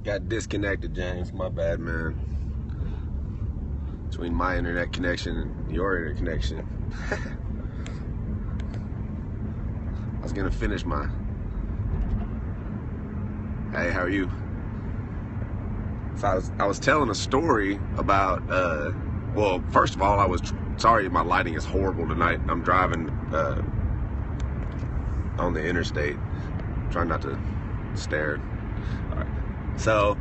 Got disconnected, James. My bad, man. Between my internet connection and your internet connection. I was gonna finish my... Hey, how are you? So I was telling a story about, well, first of all, I was sorry my lighting is horrible tonight. I'm driving on the interstate. Trying not to stare. All right. So,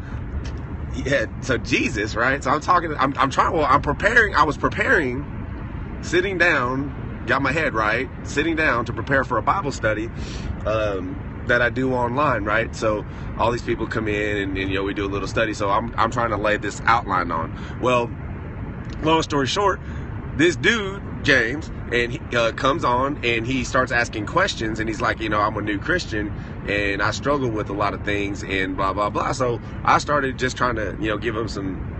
yeah, so Jesus, right? So I'm preparing, I was preparing, sitting down, got my head right, sitting down to prepare for a Bible study that I do online, right? So all these people come in and we do a little study. So I'm trying to lay this outline on. Well, long story short, this dude, James, and he comes on and he starts asking questions, and he's like, I'm a new Christian and I struggle with a lot of things and blah, blah, blah. So I started just trying to, give him some,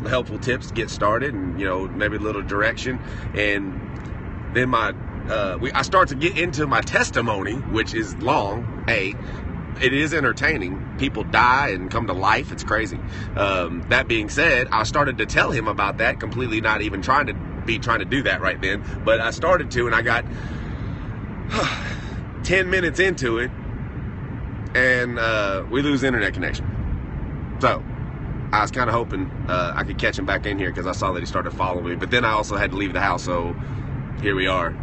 helpful tips to get started and, maybe a little direction. And then I start to get into my testimony, which is long. It is entertaining. People die and come to life. It's crazy. That being said, I started to tell him about that, completely not even trying to do that right then. But I started to, and I got 10 minutes into it, and we lose internet connection. So I was kind of hoping I could catch him back in here because I saw that he started following me. But then I also had to leave the house, so here we are.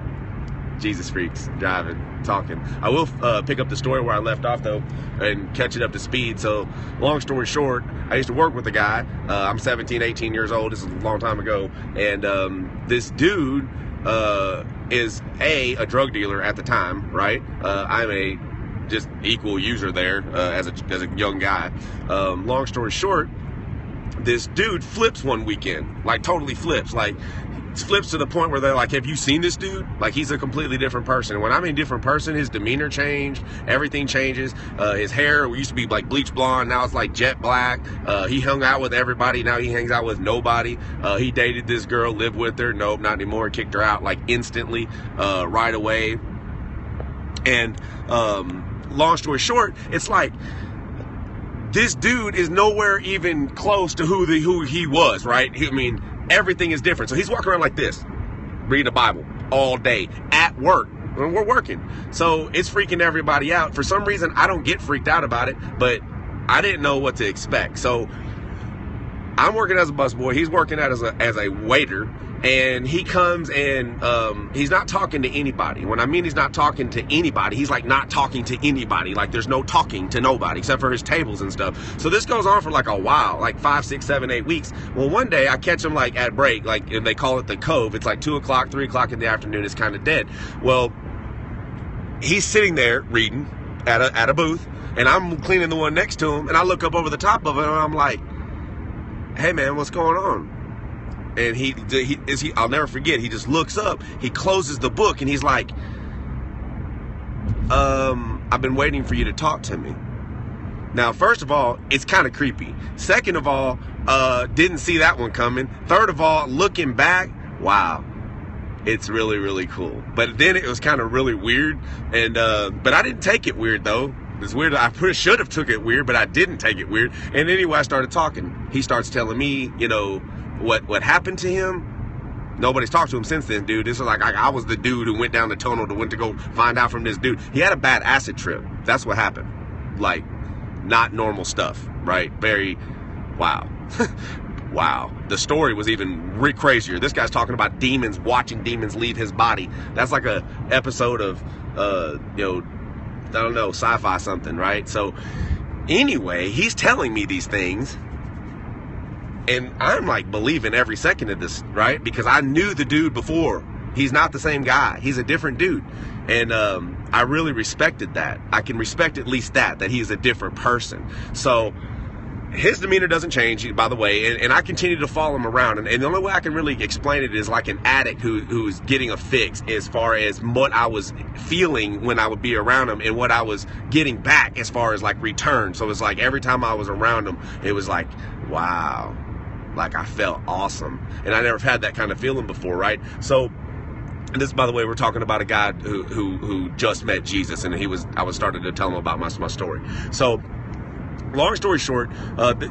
Jesus freaks, driving, talking. I will pick up the story where I left off, though, and catch it up to speed. So, long story short, I used to work with a guy. I'm 17, 18 years old. This is a long time ago. And this dude is a drug dealer at the time, right? I'm a just equal user there as a young guy. Long story short, this dude flips one weekend, like totally flips, like flips to the point where they're like, have you seen this dude? Like, he's a completely different person. When I mean different person, his demeanor changed, everything changes. His hair used to be like bleach blonde, now it's like jet black. He hung out with everybody, now he hangs out with nobody. He dated this girl, lived with her, nope, not anymore, kicked her out like instantly, right away. And long story short, it's like this dude is nowhere even close to who he was, right? I mean, everything is different. So he's walking around like this, reading the Bible all day at work. When we're working. So it's freaking everybody out. For some reason, I don't get freaked out about it, but I didn't know what to expect. So I'm working as a busboy. He's working as a waiter. And he comes and he's not talking to anybody. When I mean he's not talking to anybody, he's like not talking to anybody. Like there's no talking to nobody except for his tables and stuff. So this goes on for like a while, like 5, 6, 7, 8 weeks. Well, one day I catch him like at break, like, and they call it the Cove. It's like 2 o'clock, 3 o'clock in the afternoon. It's kind of dead. Well, he's sitting there reading at a booth, and I'm cleaning the one next to him, and I look up over the top of it, and I'm like, hey man, what's going on? And I'll never forget, he just looks up, he closes the book, and he's like, I've been waiting for you to talk to me. Now, first of all, it's kind of creepy. Second of all, didn't see that one coming. Third of all, looking back, wow, it's really, really cool. But then it was kind of really weird, and but I didn't take it weird, though. It's weird. I should have took it weird, but I didn't take it weird. And anyway, I started talking. He starts telling me, what happened to him. Nobody's talked to him since then, dude. This is like I was the dude who went down the tunnel went to go find out from this dude. He had a bad acid trip. That's what happened. Like, not normal stuff, right? Very, wow. Wow. The story was even crazier. This guy's talking about demons, watching demons leave his body. That's like a episode of, I don't know, sci-fi something, right? So anyway, he's telling me these things. And I'm like believing every second of this, right? Because I knew the dude before. He's not the same guy. He's a different dude. And I really respected that. I can respect at least that he's a different person. So his demeanor doesn't change, by the way. And I continue to follow him around. And the only way I can really explain it is like an addict who's getting a fix as far as what I was feeling when I would be around him and what I was getting back as far as like return. So it's like every time I was around him, it was like, wow. Like I felt awesome. And I never had that kind of feeling before, right? So, and this, by the way, we're talking about a guy who just met Jesus, and I was starting to tell him about my story. So Long story short,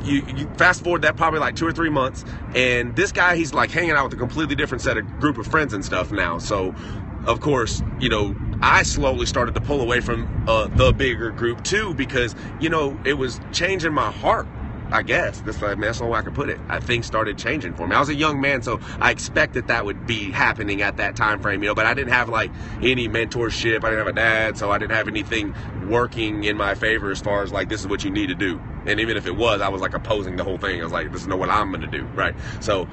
you fast forward that probably like 2 or 3 months, and this guy, he's like hanging out with a completely different group of friends and stuff now. So, of course, I slowly started to pull away from the bigger group too, because, it was changing my heart. I guess that's the only way I could put it. Things started changing for me. I was a young man, so I expected that would be happening at that time frame, but I didn't have like any mentorship. I didn't have a dad, so I didn't have anything working in my favor as far as like, this is what you need to do. And even if it was, I was like opposing the whole thing. I was like, this is not what I'm going to do, right? So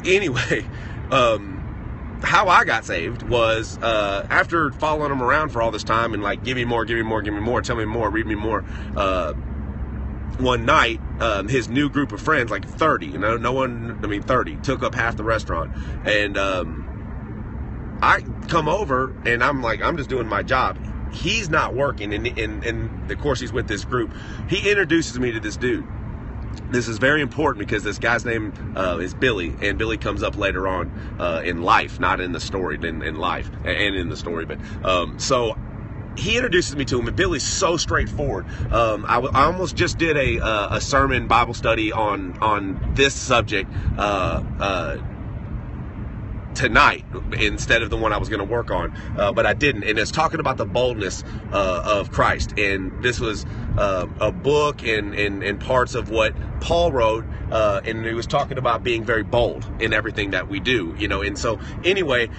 anyway, how I got saved was after following him around for all this time and like, give me more, tell me more, read me more. One night, his new group of friends, like 30, 30, took up half the restaurant. And I come over and I'm like, I'm just doing my job. He's not working, and of course he's with this group. He introduces me to this dude. This is very important because this guy's name is Billy, and Billy comes up later on in life, not in the story, in life, and in the story. But so he introduces me to him, and Billy's so straightforward. I almost just did a sermon Bible study on this subject tonight instead of the one I was going to work on, but I didn't. And it's talking about the boldness of Christ, and this was a book and parts of what Paul wrote, and he was talking about being very bold in everything that we do, And so anyway,